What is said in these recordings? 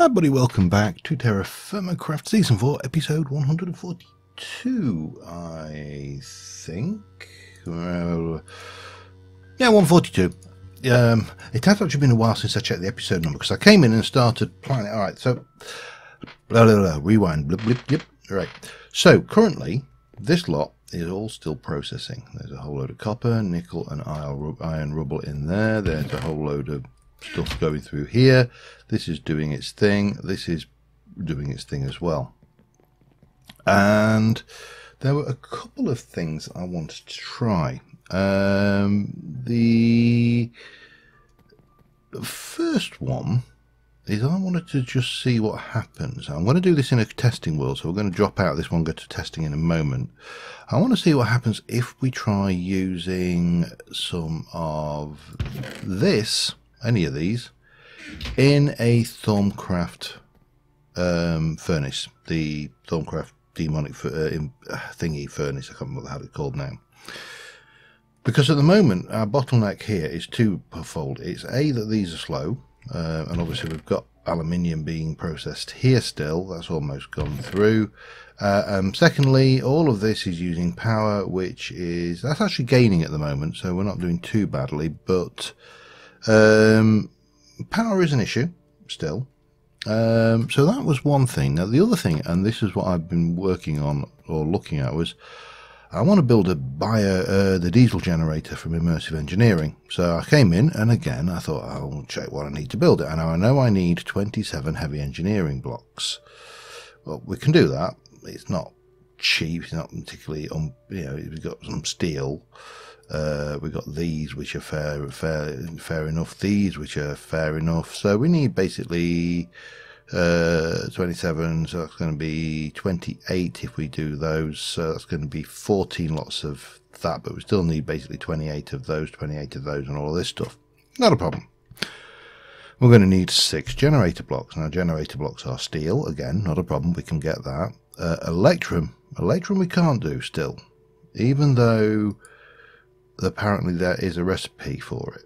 Hi buddy, welcome back to TerraFirmaCraft Season 4, Episode 142, I think. Well, yeah, 142. It has actually been a while since I checked the episode number, because I came in and started planning. Alright, so, rewind, blip, blip, blip. Right, so currently, this lot is all still processing. There's a whole load of copper, nickel and iron rubble in there. There's a whole load of stuff going through here. This is doing its thing. This is doing its thing as well. And there were a couple of things I wanted to try. The first one is I wanted to just see what happens. I'm going to do this in a testing world, so we're going to drop out this one, go to testing in a moment. I want to see what happens if we try using some of this, any of these, in a ThermaCraft furnace, the ThermaCraft demonic thingy furnace. I can't remember how it's called now. Because at the moment, our bottleneck here is twofold. It's A, that these are slow, and obviously we've got aluminium being processed here still. That's almost gone through. Secondly, all of this is using power, that's actually gaining at the moment, so we're not doing too badly, but power is an issue still. So that was one thing. Now the other thing, and this is what I've been working on or looking at, was I want to build the diesel generator from Immersive Engineering. So I came in and again I thought I'll check what I need to build it, and I know I need 27 heavy engineering blocks. Well, we can do that. It's not cheap. It's not particularly we've got some steel. We've got these which are fair enough, these which are fair enough, so we need basically 27, so that's going to be 28 if we do those, so that's going to be 14 lots of that, but we still need basically 28 of those and all of this stuff. Not a problem. We're going to need 6 generator blocks. Now generator blocks are steel, again, not a problem, we can get that. Electrum we can't do still, even though apparently there is a recipe for it,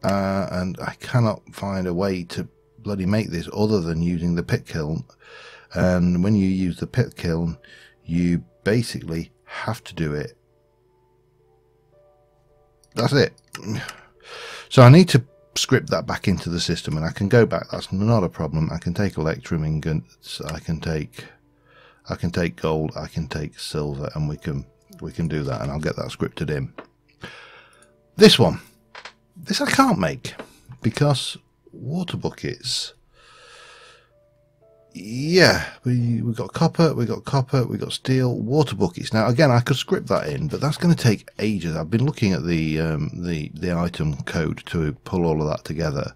and I cannot find a way to bloody make this other than using the pit kiln. And when you use the pit kiln, you basically have to do it. That's it. So I need to script that back into the system, and I can go back. That's not a problem. I can take electrum ingots, I can take gold, I can take silver, and we can do that, and I'll get that scripted in. This I can't make because water buckets. Yeah, we got copper, we got steel, water buckets. Now again, I could script that in, but that's going to take ages. I've been looking at the item code to pull all of that together.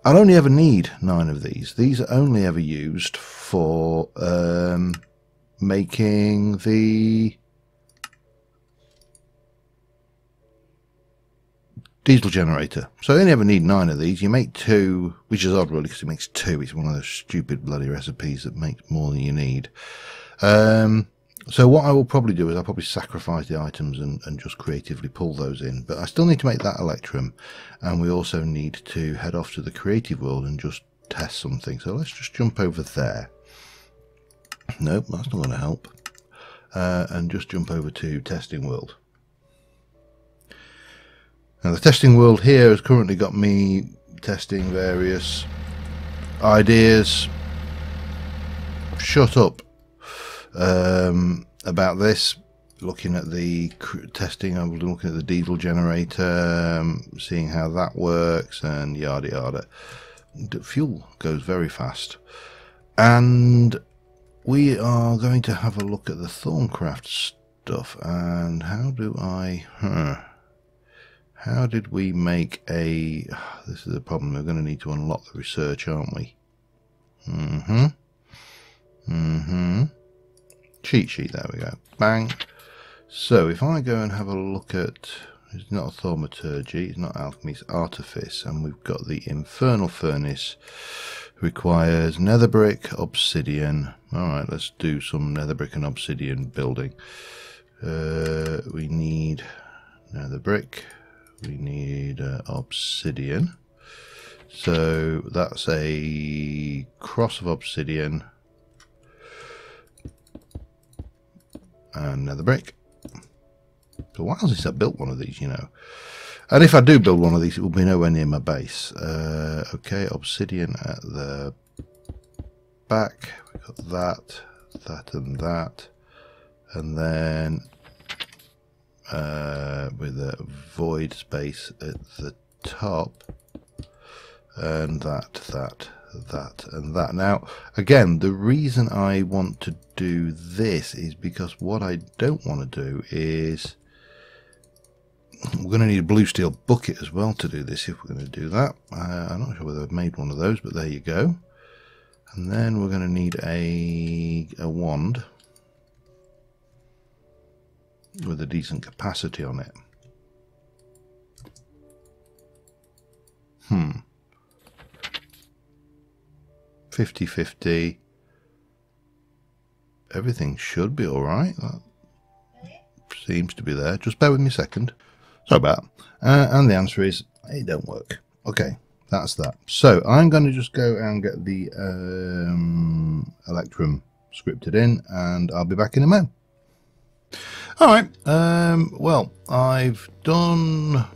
I'll only ever need 9 of these. These are only ever used for making the diesel generator. So I only ever need 9 of these. You make 2, which is odd really, because it makes 2. It's one of those stupid bloody recipes that makes more than you need. So what I will probably do is I'll probably sacrifice the items and just creatively pull those in. But I still need to make that electrum, and we also need to head off to the creative world and just test something. So let's just jump over there. Nope, that's not going to help. And just jump over to testing world. Now the testing world here has currently got me testing various ideas. Shut up. About this, looking at the testing, I'm looking at the diesel generator, seeing how that works, and yada yada. The fuel goes very fast, and we are going to have a look at the ThermaCraft stuff. And how did we make a... This is the problem. We're going to need to unlock the research, aren't we? Cheat sheet, there we go. Bang. So if I go and have a look at... It's not a thaumaturgy, it's not alchemy, it's artifice. And we've got the infernal furnace. Requires nether brick, obsidian. Alright, let's do some nether brick and obsidian building. We need nether brick. We need obsidian. So that's a cross of obsidian and nether brick. So why since I built one of these, you know. And if I do build one of these, it will be nowhere near my base. Okay, obsidian at the back. We've got that, that and that. And then with a void space at the top. And that, and that. Now, again, the reason I want to do this is because what I don't want to do is... We're going to need a blue steel bucket as well to do this if we're going to do that. I'm not sure whether I've made one of those, but there you go. And then we're going to need a wand with a decent capacity on it. 50-50. Everything should be alright. That seems to be there. Just bear with me a second. Sorry about that. And the answer is, it don't work. Okay, that's that. So I'm going to just go and get the Electrum scripted in, and I'll be back in a moment. Alright, well, I've done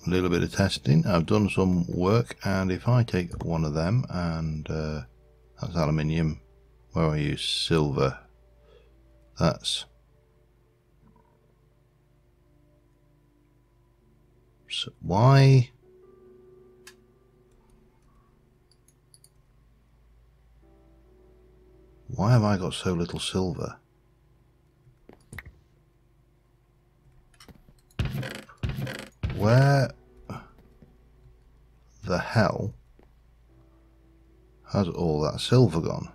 a little bit of testing. I've done some work, and if I take one of them, and that's aluminium, where are you? Silver. That's... So why have I got so little silver? Where the hell has all that silver gone?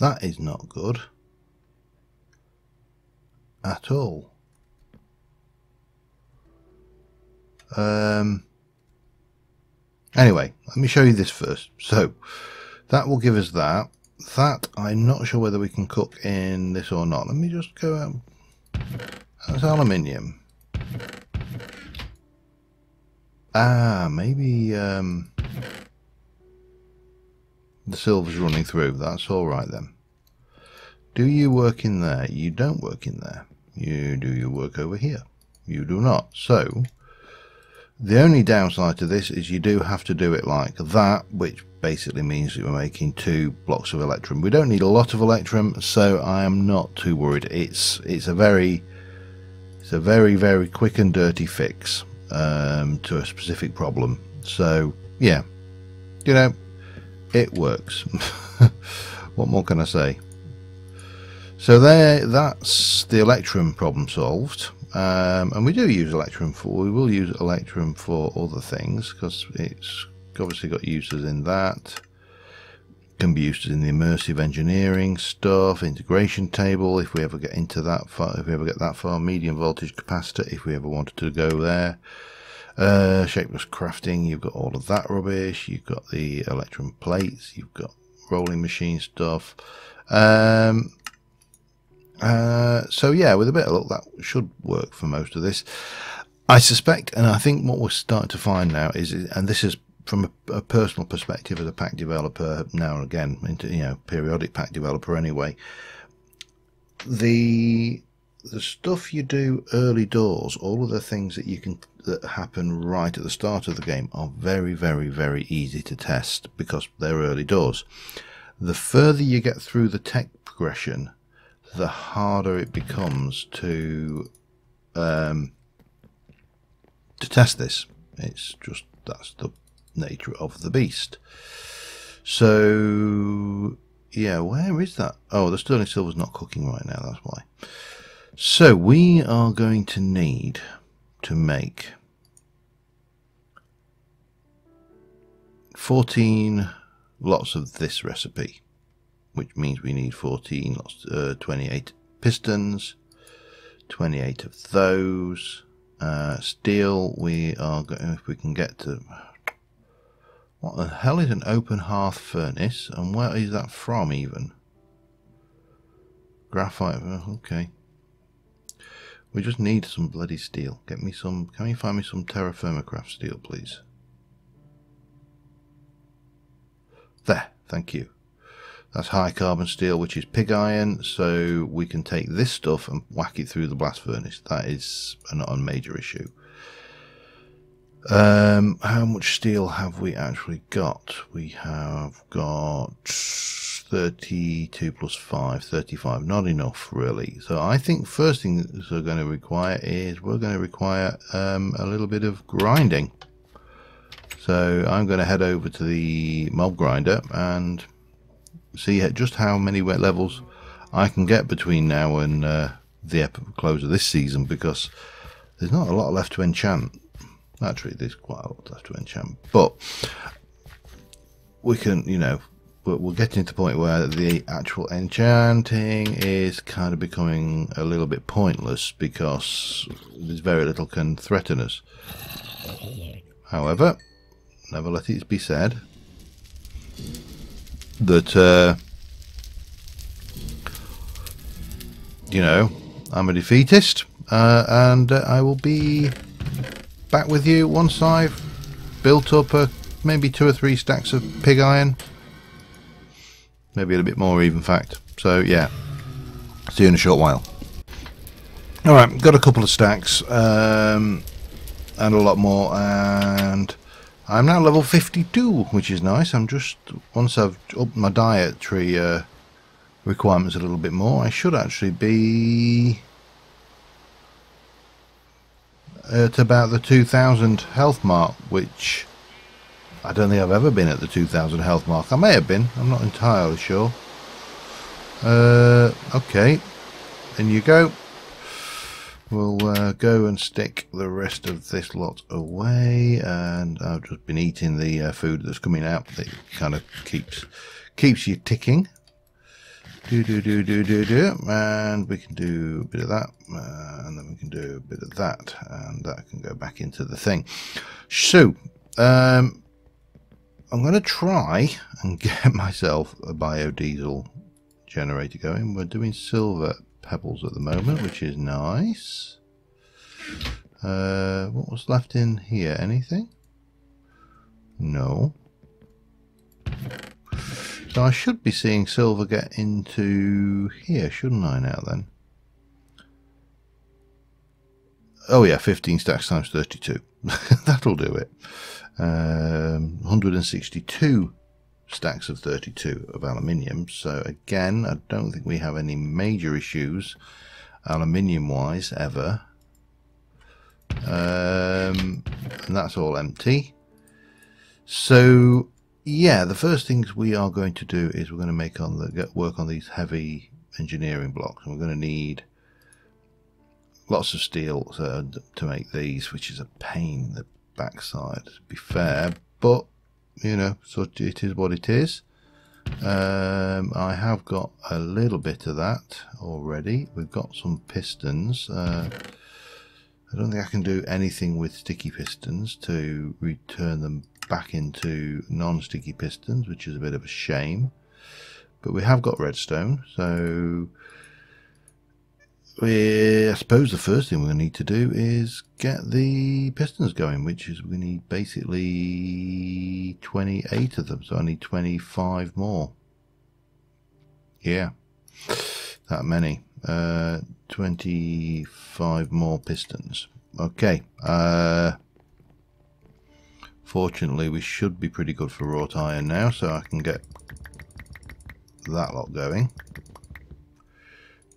That is not good at all. Anyway, let me show you this first. So that will give us that. That I'm not sure whether we can cook in this or not. Let me just go out. That's aluminium. Maybe the silver's running through. That's all right then. Do you work in there? You don't work in there. Do you work over here? You do not. So the only downside to this is you do have to do it like that, which basically means that we're making 2 blocks of Electrum. We don't need a lot of Electrum, so I am not too worried. It's a very very quick and dirty fix to a specific problem. So yeah, you know, it works. What more can I say? So that's the Electrum problem solved. And we do use Electrum we will use Electrum for other things, because it's obviously got uses in that. Can be used in the immersive engineering stuff, integration table, if we ever get into that far, if we ever get that far, medium voltage capacitor, if we ever wanted to go there. Shapeless crafting, you've got all of that rubbish, you've got the Electrum plates, you've got rolling machine stuff. So yeah, with a bit of luck, that should work for most of this. I suspect, and I think what we're starting to find now is, and this is from a personal perspective as a pack developer now and again, into, you know, periodic pack developer anyway, the stuff you do early doors, all of the things that happen right at the start of the game are very, very, very easy to test because they're early doors. The further you get through the tech progression, the harder it becomes to test this. It's just, that's the nature of the beast. So yeah, where is that? Oh, the sterling silver's not cooking right now, that's why. So we are going to need to make 14 lots of this recipe, which means we need 14 lots, 28 pistons, 28 of those. Steel, we are going, if we can get to, what the hell is an open hearth furnace, and where is that from even? Graphite, okay. We just need some bloody steel. Get me some. Can you find me some TerraFirmaCraft steel, please? There, thank you. That's high carbon steel, which is pig iron, so we can take this stuff and whack it through the blast furnace. That is not a major issue. How much steel have we actually got? We have got 32 plus 5, 35. Not enough, really. So I think first thing that we're going to require is we're going to require a little bit of grinding. So I'm going to head over to the mob grinder and see just how many wet levels I can get between now and the close of this season, because there's not a lot left to enchant. Actually, there's quite a lot left to enchant, but we can, you know, we're getting to the point where the actual enchanting is kind of becoming a little bit pointless because there's very little can threaten us. However, never let it be said that you know, I'm a defeatist, and I will be back with you once I've built up maybe 2 or 3 stacks of pig iron, maybe a bit more even, in fact. So yeah, see you in a short while. Alright, got a couple of stacks and a lot more, and I'm now level 52, which is nice. I'm just, once I've upped my dietary requirements a little bit more, I should actually be at about the 2000 health mark, which I don't think I've ever been at the 2000 health mark. I may have been, I'm not entirely sure. Okay, in you go. We'll go and stick the rest of this lot away, and I've just been eating the food that's coming out. That kind of keeps you ticking. And we can do a bit of that, and then we can do a bit of that, and that can go back into the thing. So I'm going to try and get myself a biodiesel generator going. We're doing silver pebbles at the moment, which is nice. What was left in here? Anything? No. So I should be seeing silver get into here, shouldn't I now then? Oh yeah, 15 stacks times 32. That'll do it. 162 stacks of 32 of aluminium. So again, I don't think we have any major issues aluminium wise ever. And that's all empty. So yeah, the first things we are going to do is we're going to make work on these heavy engineering blocks, and we're going to need lots of steel to make these, which is a pain in the backside, to be fair, but you know, so it is what it is. I have got a little bit of that already. We've got some pistons. I don't think I can do anything with sticky pistons to return them back into non-sticky pistons, which is a bit of a shame, but we have got redstone, so I suppose the first thing we're going to need to do is get the pistons going, which is we need basically 28 of them, so I need 25 more. Yeah, that many. 25 more pistons. Okay, fortunately we should be pretty good for wrought iron now, so I can get that lot going.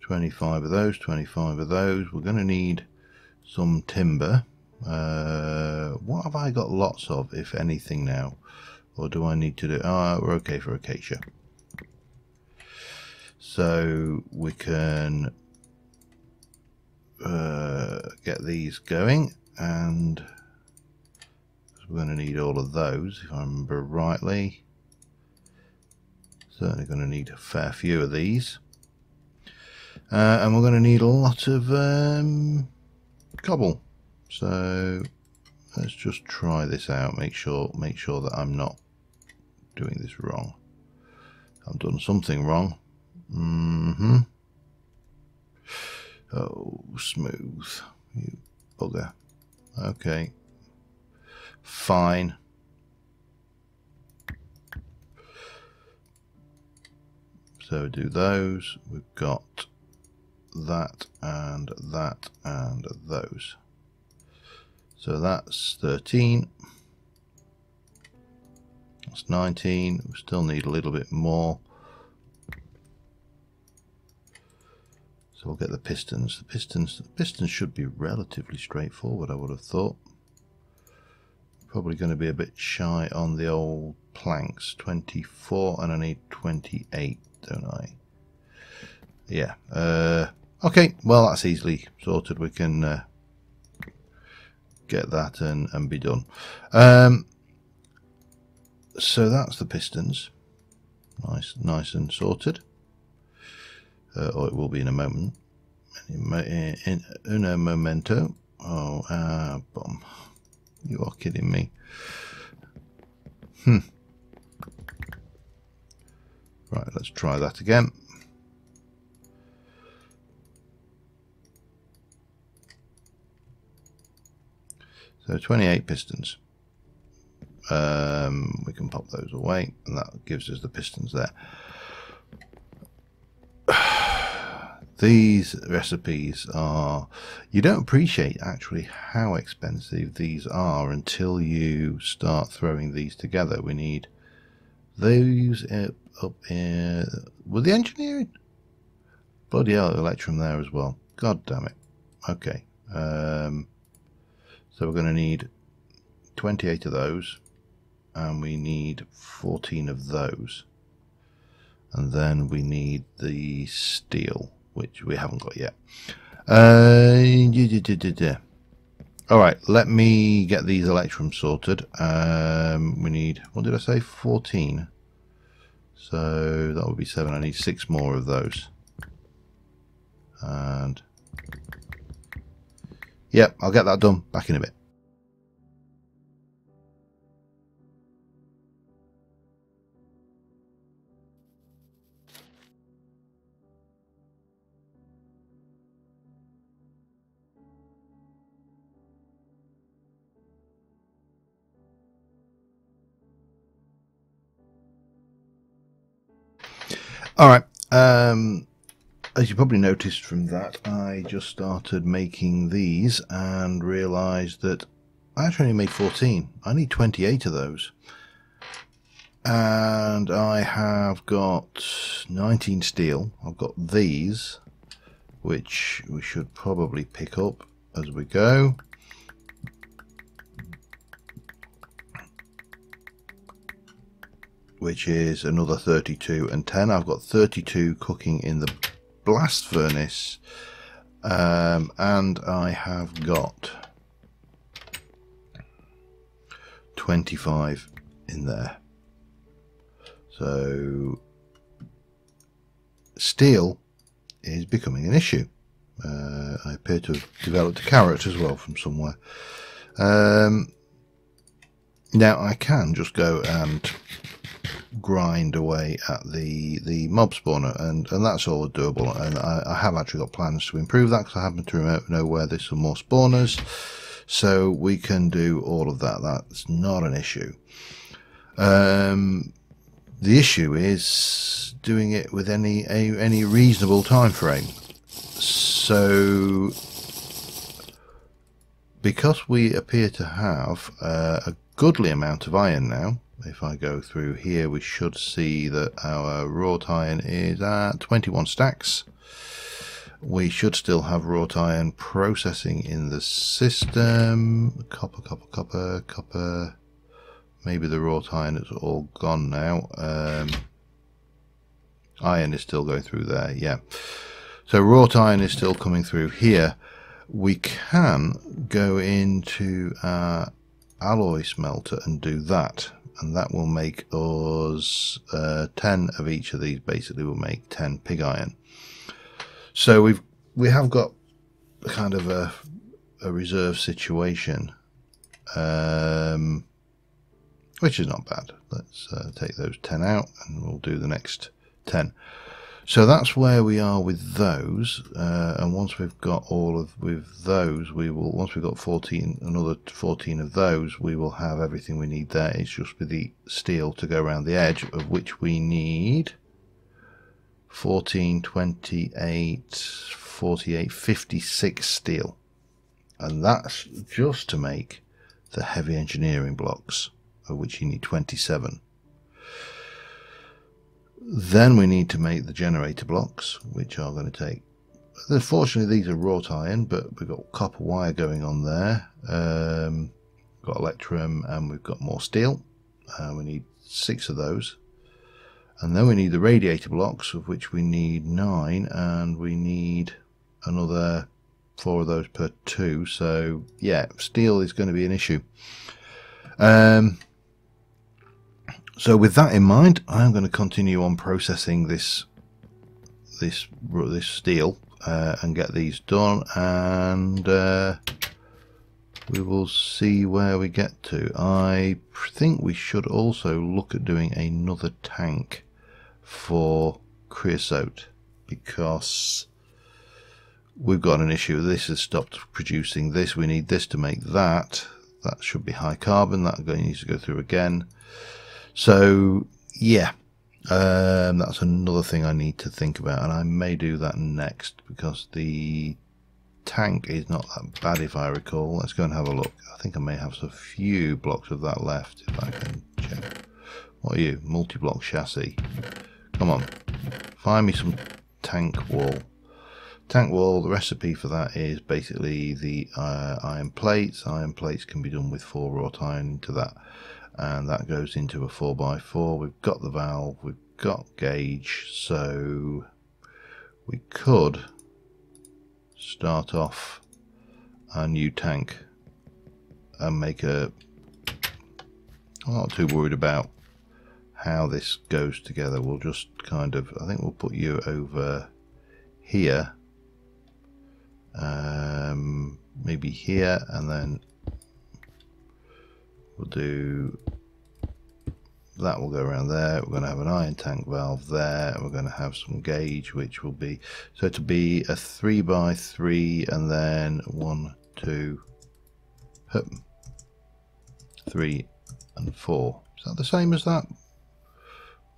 25 of those, 25 of those. We're going to need some timber. What have I got lots of, if anything, now? Or do I need to do... we're okay for acacia. So we can get these going, and we're going to need all of those, if I remember rightly. Certainly going to need a fair few of these. And we're going to need a lot of cobble. So let's just try this out. Make sure that I'm not doing this wrong. I've done something wrong. Oh, smooth. You bugger. Okay. Fine. So do those. We've got that and that and those. So that's 13. That's 19. We still need a little bit more. So we'll get the pistons. The pistons should be relatively straightforward, I would have thought. Probably going to be a bit shy on the old planks. 24, and I need 28, don't I? Yeah. Okay, well, that's easily sorted. We can get that and be done. So that's the pistons. Nice and sorted. Or it will be in a moment. In uno momento. Oh, bomb. You are kidding me. Right, let's try that again. So 28 pistons. We can pop those away, and that gives us the pistons there. These recipes are, you don't appreciate actually how expensive these are until you start throwing these together. We need those up here with the engineering. Bloody hell, electrum there as well. God damn it. Okay. So we're going to need 28 of those, and we need 14 of those. And then we need the steel, which we haven't got yet. Alright, let me get these electrums sorted. We need, what did I say, 14. So that would be 7. I need 6 more of those. And yep, I'll get that done. Back in a bit. Alright, as you probably noticed from that, I just started making these and realised that I actually only made 14. I need 28 of those. And I have got 19 steel. I've got these, which we should probably pick up as we go. Which is another 32 and 10. I've got 32 cooking in the blast furnace, and I have got 25 in there. So steel is becoming an issue. I appear to have developed a carrot as well from somewhere. Now I can just go and grind away at the mob spawner, and that's all doable, and I have actually got plans to improve that because I happen to know where there's some more spawners, so we can do all of that. That's not an issue. The issue is doing it with any reasonable time frame. So because we appear to have a goodly amount of iron now, if I go through here, we should see that our wrought iron is at 21 stacks. We should still have wrought iron processing in the system. Copper. Maybe the wrought iron is all gone now. Iron is still going through there, yeah. So wrought iron is still coming through here. We can go into our alloy smelter and do that. And that will make us 10 of each of these. Basically will make 10 pig iron. So we have got kind of a reserve situation, which is not bad. Let's take those 10 out and we'll do the next 10. So that's where we are with those, and once we've got all of with those, we will, once we've got 14, another 14 of those, we will have everything we need there. It's just with the steel to go around the edge, of which we need 14, 28, 48, 56 steel, and that's just to make the heavy engineering blocks, of which you need 27. Then we need to make the generator blocks, which are going to take, unfortunately these are wrought iron, but we've got copper wire going on there, got electrum, and we've got more steel. We need 6 of those, and then we need the radiator blocks, of which we need 9, and we need another 4 of those per 2. So yeah, steel is going to be an issue. So with that in mind, I'm going to continue on processing this steel and get these done, and we will see where we get to. I think we should also look at doing another tank for creosote, because we've got an issue. This has stopped producing this. We need this to make that. That should be high carbon. That needs to go through again. So yeah, that's another thing I need to think about, and I may do that next, because the tank is not that bad if I recall. Let's go and have a look. I think I may have a few blocks of that left, if I can check. What are you? Multi-block chassis. Come on, find me some tank wall. Tank wall, the recipe for that is basically the iron plates. Iron plates can be done with 4 wrought iron into that, and that goes into a 4x4. We've got the valve, we've got gauge, so we could start off our new tank and make a... I'm not too worried about how this goes together. We'll just kind of, I think we'll put you over here, maybe here, and then we'll do that. Will go around there. We're going to have an iron tank valve there. We're going to have some gauge, which will be, so to be a 3x3, and then 1, 2, 3 and 4. Is that the same as that?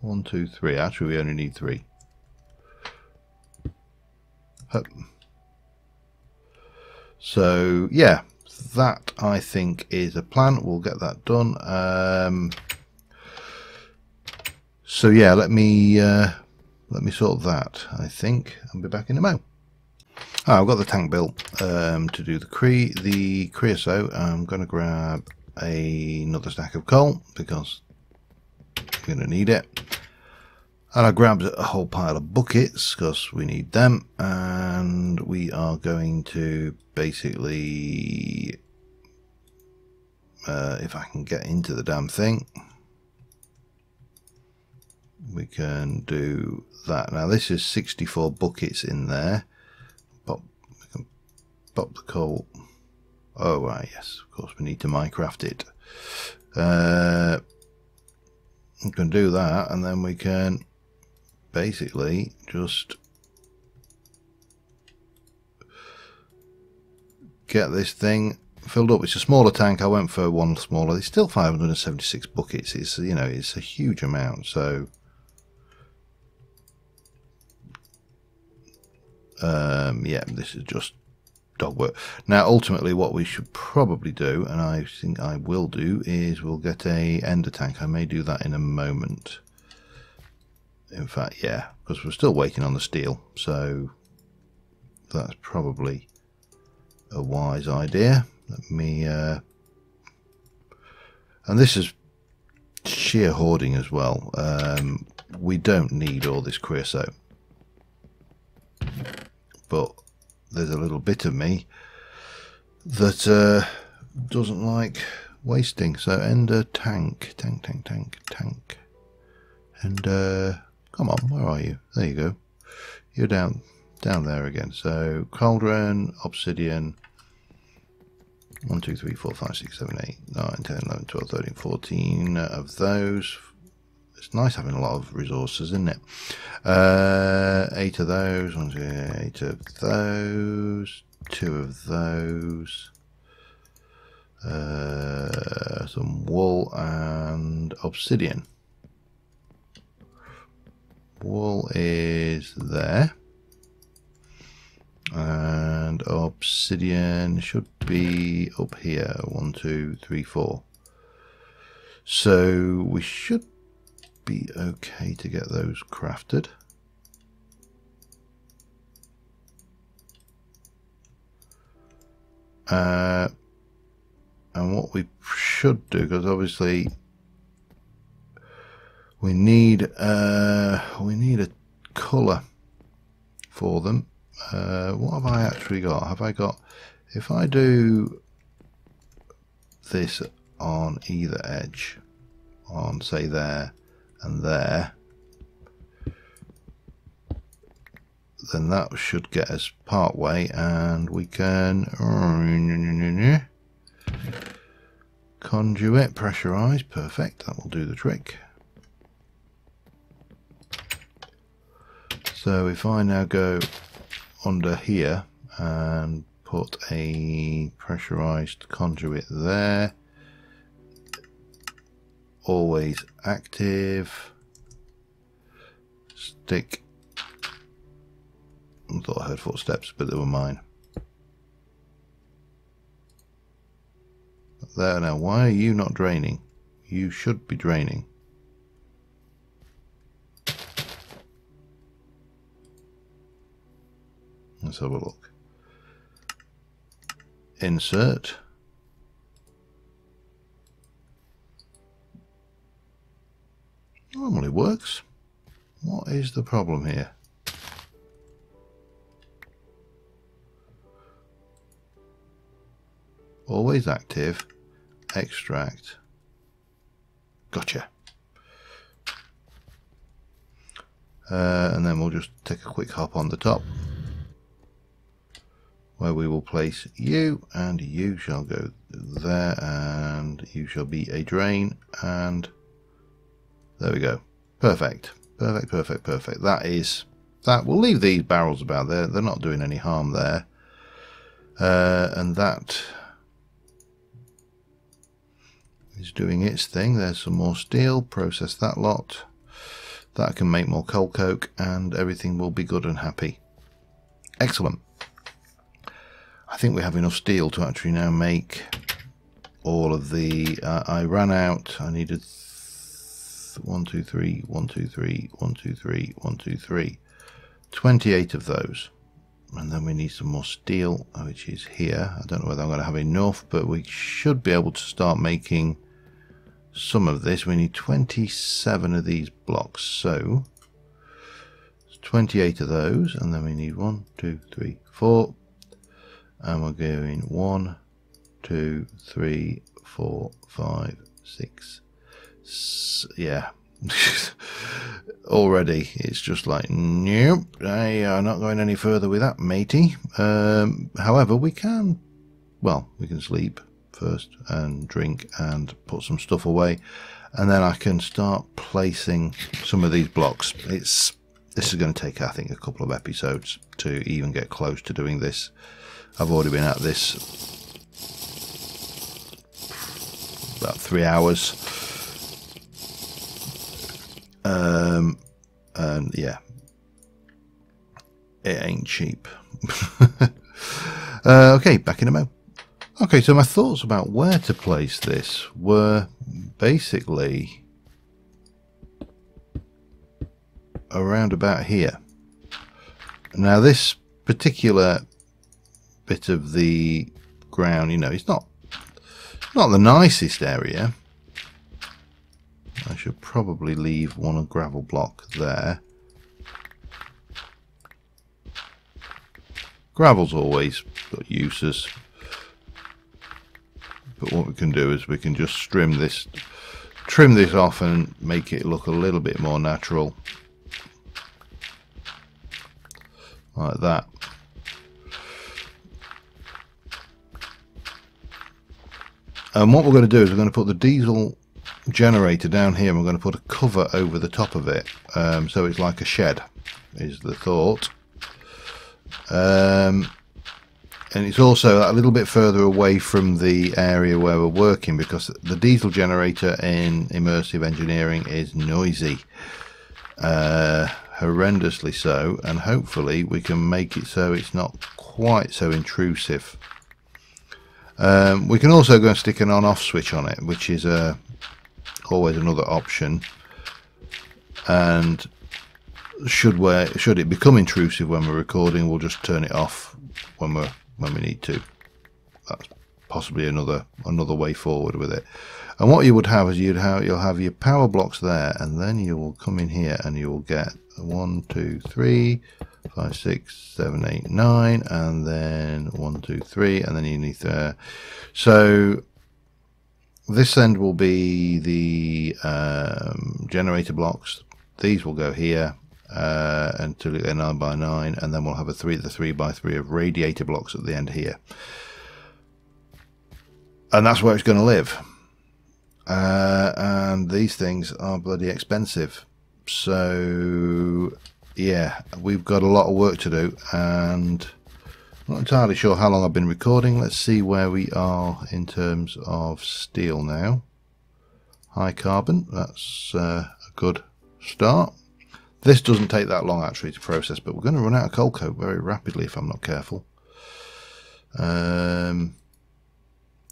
1, 2, 3. Actually, we only need 3. So yeah, that I think is a plan. We'll get that done. So yeah, let me sort that, I think, and be back in a mo. I've got the tank built to do the creosote. I'm going to grab another stack of coal, because we're going to need it. And I grabbed a whole pile of buckets, because we need them, and we are going to basically, if I can get into the damn thing, we can do that. Now this is 64 buckets in there. We can pop the coal. Oh right, yes, of course we need to Minecraft it. We can do that, and then we can basically just get this thing filled up. It's a smaller tank. I went for one smaller. It's still 576 buckets. It's, you know, it's a huge amount. So yeah, this is just dog work. Now ultimately what we should probably do, and I think I will do, is we'll get a ender tank. I may do that in a moment. In fact, yeah, because we're still waiting on the steel, so that's probably a wise idea. Let me and this is sheer hoarding as well. We don't need all this creosote, but there's a little bit of me that doesn't like wasting. So ender tank, and come on, where are you? There you go. You're down there again. So cauldron, obsidian, 1, 2, 3, 4, 5, 6, 7, 8, 9, 10, 11, 12, 13, 14 of those. It's nice having a lot of resources, isn't it? 8 of those, 8 of those, 2 of those, some wool and obsidian. Wool is there, and obsidian should be up here. 1, 2, 3, 4. So we should be okay to get those crafted. And what we should do, because obviously we need a colour for them. What have I actually got? Have I got, if I do this on either edge, on say there and there, then that should get us part way, and we can conduit, pressurize. Perfect, that will do the trick. So if I now go under here and put a pressurized conduit there, always active, stick. I thought I heard footsteps, but they were mine. There now, why are you not draining? You should be draining. Let's have a look. Insert. Normally works. What is the problem here? Always active. Extract. Gotcha. And then we'll just take a quick hop on the top, where we will place you, and you shall go there, and you shall be a drain, and there we go. Perfect. Perfect, perfect, perfect. That is that. We'll leave these barrels about there. They're not doing any harm there. And that is doing its thing. There's some more steel. Process that lot. That can make more coal coke, and everything will be good and happy. Excellent. I think we have enough steel to actually now make all of the. I ran out. I needed 1, 2, 3, 1, 2, 3, 1, 2, 3, 1, 2, 3. 28 of those. And then we need some more steel, which is here. I don't know whether I'm going to have enough, but we should be able to start making some of this. We need 27 of these blocks, so 28 of those, and then we need 1, 2, 3, 4, and we're going 1, 2, 3, 4, 5, 6. Yeah. Already it's just like, nope, I are not going any further with that, matey. However, we can sleep first and drink and put some stuff away, and then I can start placing some of these blocks. This is going to take, I think, a couple of episodes to even get close to doing this. I've already been at this about 3 hours. And yeah, it ain't cheap. Okay, back in a mo. Okay, so my thoughts about where to place this were basically around about here. Now this particular bit of the ground, you know, it's not the nicest area. I should probably leave one gravel block there. Gravel's always got uses, but what we can do is we can just trim this off and make it look a little bit more natural, like that. And what we're going to do is we're going to put the diesel generator down here, and we're going to put a cover over the top of it, so it's like a shed, is the thought. And it's also a little bit further away from the area where we're working, because the diesel generator in immersive engineering is noisy, horrendously so, and hopefully we can make it so it's not quite so intrusive. We can also go and stick an on-off switch on it, which is always another option, and should it become intrusive when we're recording, we'll just turn it off when we need to. That's possibly another way forward with it. And what you would have is you'll have your power blocks there, and then you will come in here and you will get 1, 2, 3, 5, 6, 7, 8, 9, and then 1, 2, 3, and then you need there. So this end will be the generator blocks. These will go here until you get 9 by 9, and then we'll have the 3 by 3 of radiator blocks at the end here, and that's where it's going to live. And these things are bloody expensive, so yeah, we've got a lot of work to do, and I'm not entirely sure how long I've been recording. Let's see where we are in terms of steel now. High carbon, that's a good start. This doesn't take that long actually to process, but we're going to run out of coal coke very rapidly if I'm not careful,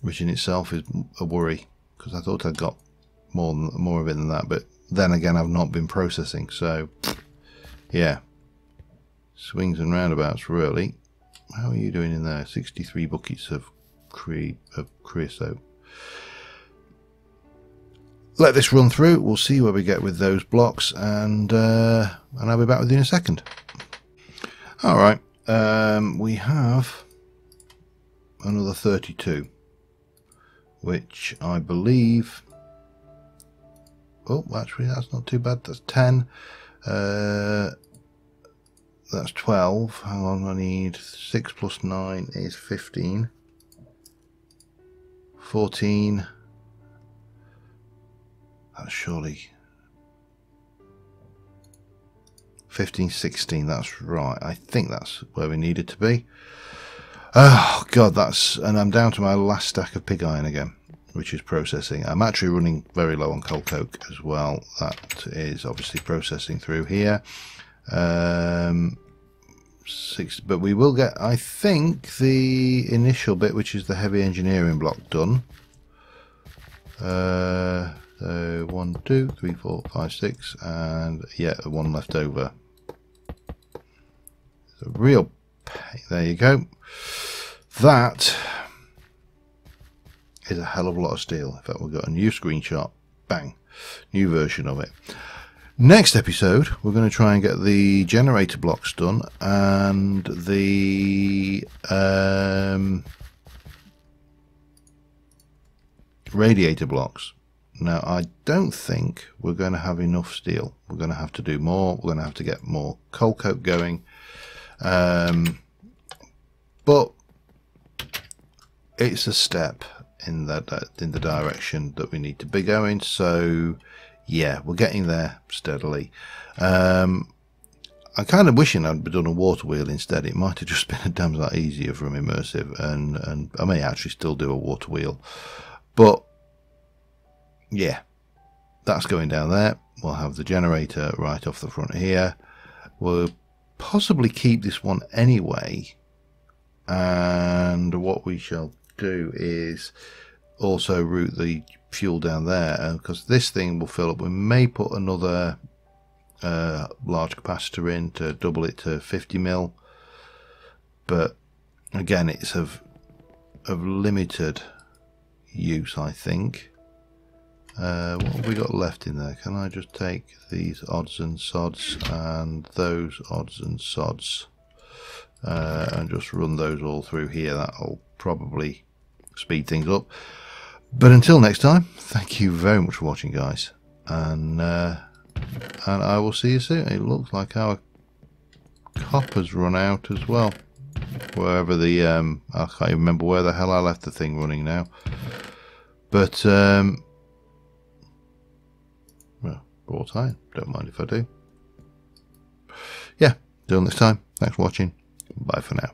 which in itself is a worry, because I thought I'd got more of it than that, but then again I've not been processing, so yeah, swings and roundabouts really. How are you doing in there? 63 buckets of creosote. Let this run through, we'll see where we get with those blocks, and I'll be back with you in a second. Alright, we have another 32, which I believe, oh actually that's not too bad, that's 10, that's 12, hang on, I need 6 plus 9 is 15, 14, that's surely 15, 16, that's right, I think that's where we needed to be. Oh god, and I'm down to my last stack of pig iron again, which is processing. I'm actually running very low on coal coke as well, that is obviously processing through here. 6, but we will get, I think, the initial bit, which is the heavy engineering block, done. So 1, 2, 3, 4, 5, 6, and yeah, one left over. It's a real pain. There you go. That is a hell of a lot of steel. In fact, we've got a new screenshot. Bang, new version of it. Next episode, we're going to try and get the generator blocks done and the radiator blocks. Now, I don't think we're going to have enough steel. We're going to have to do more. We're going to have to get more coal coke going. But it's a step in the direction that we need to be going. So yeah, we're getting there steadily. I'm kind of wishing I'd done a water wheel instead. It might have just been a damn lot easier from Immersive, and I may actually still do a water wheel. But yeah, that's going down there. We'll have the generator right off the front here. We'll possibly keep this one anyway, and what we shall do is also route the fuel down there, because this thing will fill up. We may put another large capacitor in to double it to 50 mil, but again it's of limited use, I think. What have we got left in there? Can I just take these odds and sods and those odds and sods and just run those all through here? That'll probably speed things up. But until next time, thank you very much for watching, guys, and I will see you soon. It looks like our copper's run out as well. Wherever the I can't even remember where the hell I left the thing running now. But Brought iron. Don't mind if I do. Yeah, till next time. Thanks for watching. Bye for now.